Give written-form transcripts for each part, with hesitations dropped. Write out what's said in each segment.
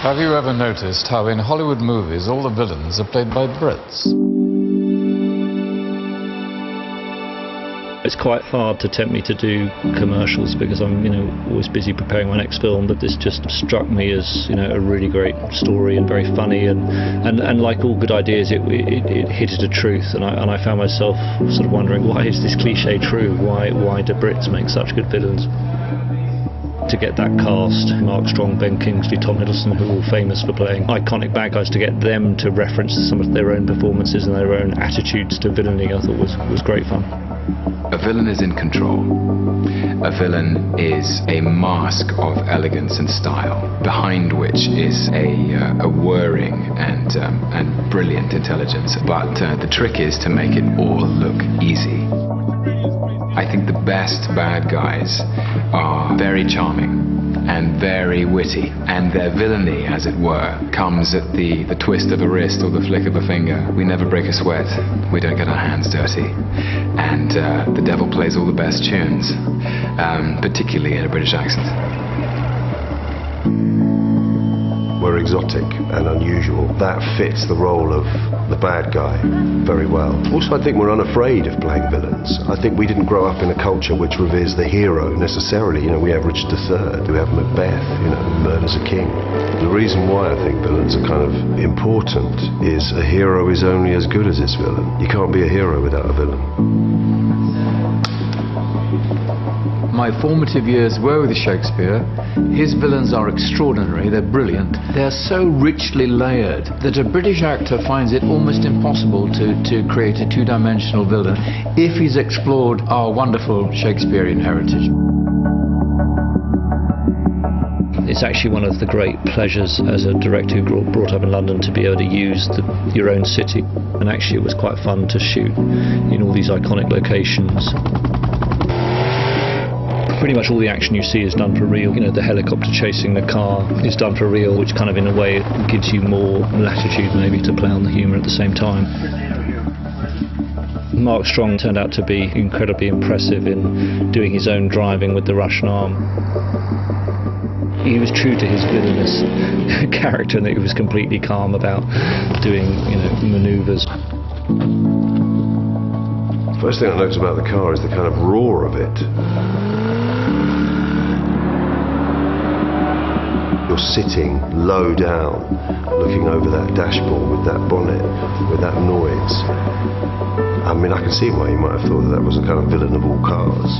Have you ever noticed how in Hollywood movies all the villains are played by Brits? It's quite hard to tempt me to do commercials because I'm, always busy preparing my next film. But this just struck me as, a really great story and very funny, and like all good ideas, it hit a truth. And I found myself sort of wondering, why is this cliche true? Why do Brits make such good villains? To get that cast, Mark Strong, Ben Kingsley, Tom Hiddleston, who are all famous for playing iconic bad guys, to get them to reference some of their own performances and their own attitudes to villainy, I thought was great fun. A villain is in control. A villain is a mask of elegance and style, behind which is a whirring and brilliant intelligence. But the trick is to make it all look easy. I think the best bad guys are very charming and very witty, and their villainy, as it were, comes at the twist of a wrist or the flick of a finger. We never break a sweat, we don't get our hands dirty, and the devil plays all the best tunes, particularly in a British accent. We're exotic and unusual. That fits the role of the bad guy very well. Also, I think we're unafraid of playing villains. I think we didn't grow up in a culture which reveres the hero necessarily. We have Richard III, we have Macbeth, who murders a king. The reason why I think villains are kind of important is a hero is only as good as his villain. You can't be a hero without a villain. My formative years were with Shakespeare. His villains are extraordinary, they're brilliant. They're so richly layered that a British actor finds it almost impossible to create a two-dimensional villain if he's explored our wonderful Shakespearean heritage. It's actually one of the great pleasures as a director who brought up in London to be able to use your own city. And actually it was quite fun to shoot in all these iconic locations. Pretty much all the action you see is done for real. The helicopter chasing the car is done for real, which kind of in a way gives you more latitude maybe to play on the humour at the same time. Mark Strong turned out to be incredibly impressive in doing his own driving with the Russian arm. He was true to his villainous character, and that he was completely calm about doing, manoeuvres. First thing I noticed about the car is the kind of roar of it. You're sitting low down, looking over that dashboard with that bonnet, with that noise. I mean, I can see why you might have thought that was a kind of villain of all cars.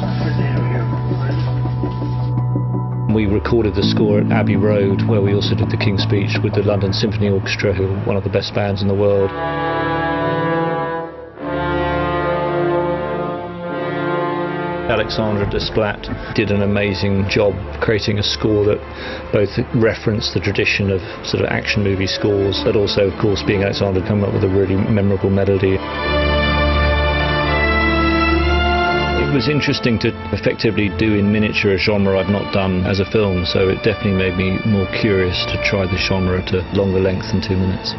We recorded the score at Abbey Road, where we also did the King's Speech with the London Symphony Orchestra, who are one of the best bands in the world. Alexandre Desplat did an amazing job creating a score that both referenced the tradition of sort of action movie scores, but also, of course, being Alexandre, come up with a really memorable melody. It was interesting to effectively do in miniature a genre I've not done as a film, so it definitely made me more curious to try the genre to longer length than 2 minutes.